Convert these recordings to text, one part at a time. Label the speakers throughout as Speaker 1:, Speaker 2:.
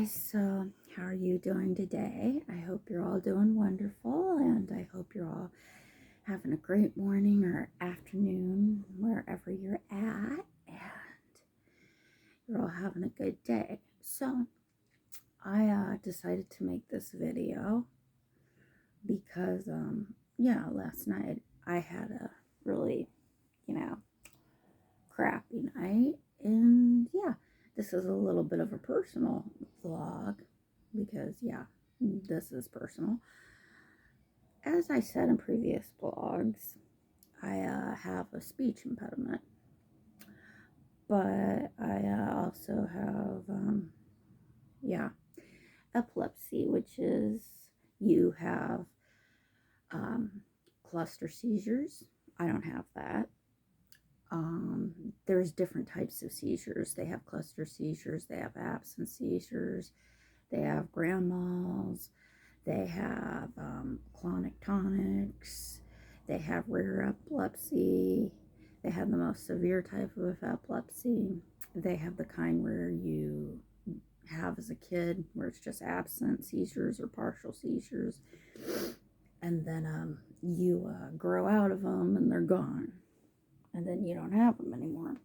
Speaker 1: guys, so how are you doing today? I hope you're all doing wonderful, and I hope you're all having a great morning or afternoon wherever you're at, and you're all having a good day. So I decided to make this video because last night I had a really, crappy night, and this is a little bit of a personal vlog because this is personal. As I said in previous vlogs, I have a speech impediment, but I also have epilepsy, which is you have cluster seizures. I don't have that. There's different types of seizures. They have cluster seizures, they have absence seizures, they have grand mals, they have clonic tonics, they have rare epilepsy, they have the most severe type of epilepsy, they have the kind where you have as a kid where it's just absent seizures or partial seizures, and then you grow out of them and they're gone, and then you don't have them anymore.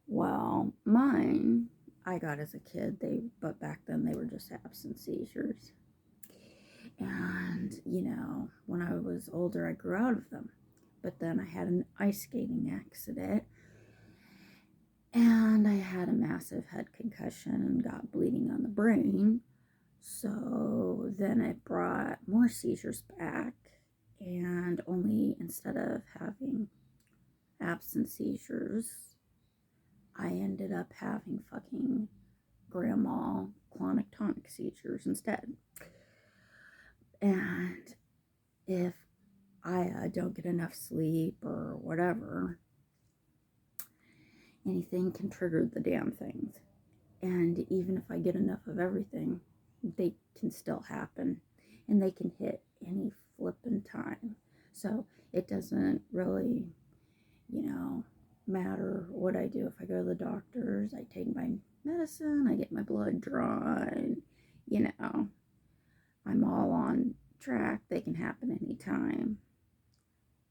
Speaker 1: Well, mine, I got as a kid, but back then they were just absent seizures. And, when I was older, I grew out of them. But then I had an ice skating accident, and I had a massive head concussion and got bleeding on the brain. So then it brought more seizures back, and only instead of having absent seizures, I ended up having fucking grand mal clonic tonic seizures instead. And if I don't get enough sleep or whatever, anything can trigger the damn things. And even if I get enough of everything, they can still happen. And they can hit any flippin' time. So it doesn't really, matter what I do. If I go to the doctors, I take my medicine, I get my blood drawn, I'm all on track. They can happen anytime,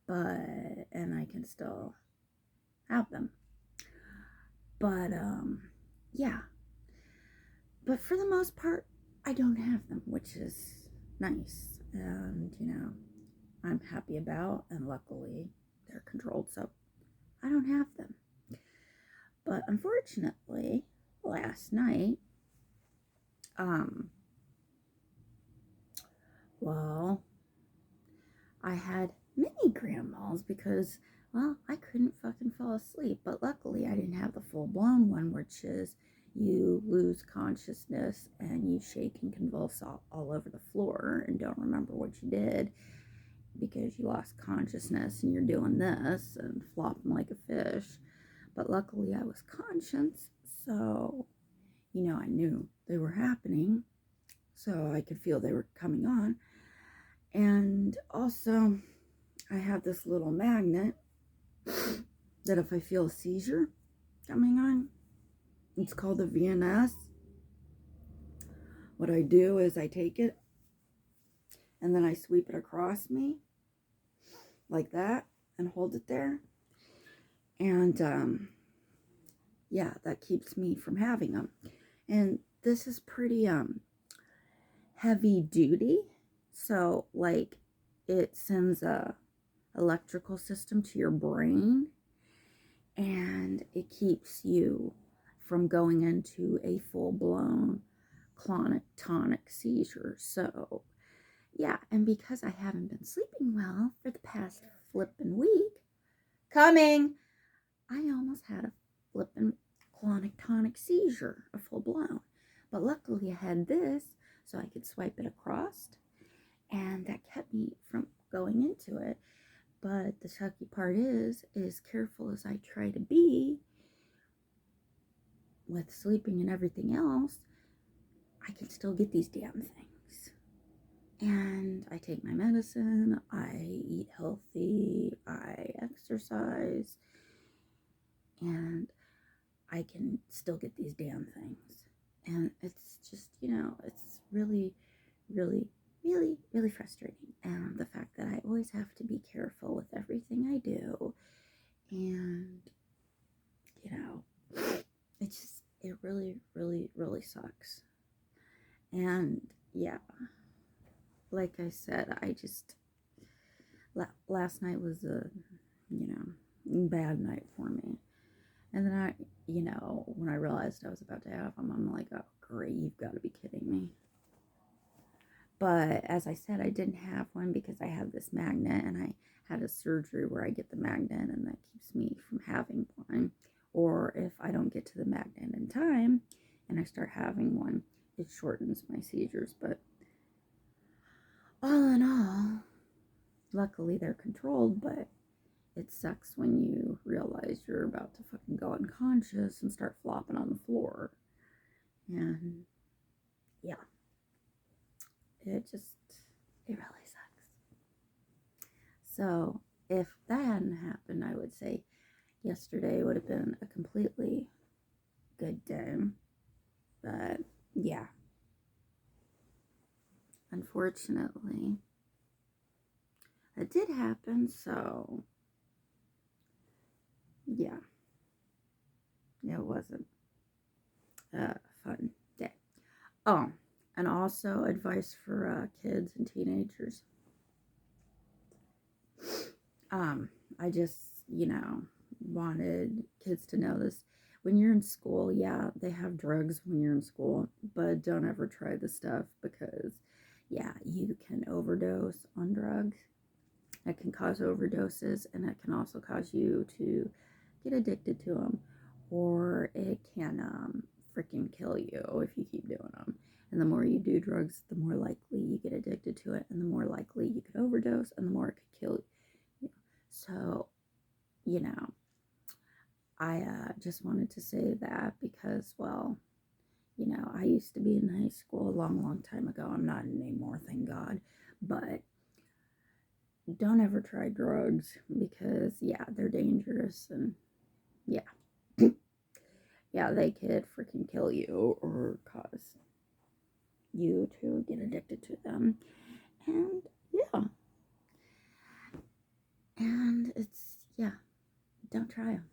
Speaker 1: and I can still have them. But but for the most part, I don't have them, which is nice, and I'm happy about, and luckily they're controlled, so I don't have them. But unfortunately, last night, I had mini grand mals because, I couldn't fucking fall asleep. But luckily, I didn't have the full-blown one, which is you lose consciousness and you shake and convulse all over the floor and don't remember what you did because you lost consciousness and you're doing this and flopping like a fish. But luckily, I was conscious, so, I knew they were happening, so I could feel they were coming on. And also, I have this little magnet that if I feel a seizure coming on, it's called a VNS. What I do is I take it and then I sweep it across me like that and hold it there. And that keeps me from having them. And this is pretty heavy duty. So it sends a electrical system to your brain, and it keeps you from going into a full-blown clonic tonic seizure. So and because I haven't been sleeping well for the past flippin' week, I almost had a flippin' clonic tonic seizure, a full-blown. But luckily I had this, so I could swipe it across, and that kept me from going into it. But the sucky part is careful as I try to be with sleeping and everything else, I can still get these damn things. And I take my medicine, I eat healthy, I exercise, and I can still get these damn things. And it's just, it's really, really, really, really frustrating. And the fact that I always have to be careful with everything I do. And, you know, it really, really, really sucks. And yeah, like I said, last night was bad night for me. And then when I realized I was about to have them, I'm like, oh, great, you've got to be kidding me. But as I said, I didn't have one because I have this magnet, and I had a surgery where I get the magnet, and that keeps me from having one. Or if I don't get to the magnet in time and I start having one, it shortens my seizures. But all in all, luckily they're controlled, but it sucks when you realize you're about to fucking go unconscious and start flopping on the floor. And yeah, it really sucks. So if that hadn't happened, I would say yesterday would have been a completely good day. But yeah, unfortunately, it did happen. So yeah, it wasn't a fun day. Oh, and also advice for kids and teenagers. I just, wanted kids to know this. When you're in school, yeah, they have drugs when you're in school, but don't ever try the stuff because, yeah, you can overdose on drugs. It can cause overdoses, and it can also cause you to get addicted to them, or it can freaking kill you if you keep doing them. And the more you do drugs, the more likely you get addicted to it, and the more likely you could overdose, and the more it could kill you. So, I just wanted to say that because, well, I used to be in high school a long, long time ago. I'm not anymore, thank God. But don't ever try drugs because, yeah, they're dangerous, and yeah, yeah, they could freaking kill you or cause you to get addicted to them. And yeah, and yeah, don't try them.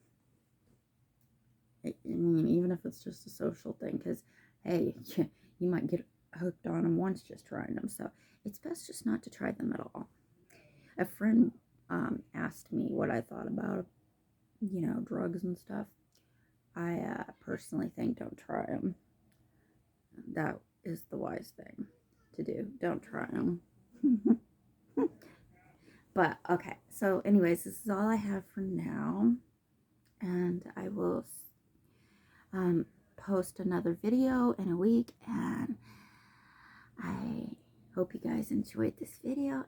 Speaker 1: I mean, even if it's just a social thing, because hey, you might get hooked on them once just trying them. So it's best just not to try them at all. A friend asked me what I thought about, drugs and stuff. I personally think don't try them. That is the wise thing to do. Don't try them. But okay, so anyways, this is all I have for now, and I will post another video in a week, and I hope you guys enjoyed this video,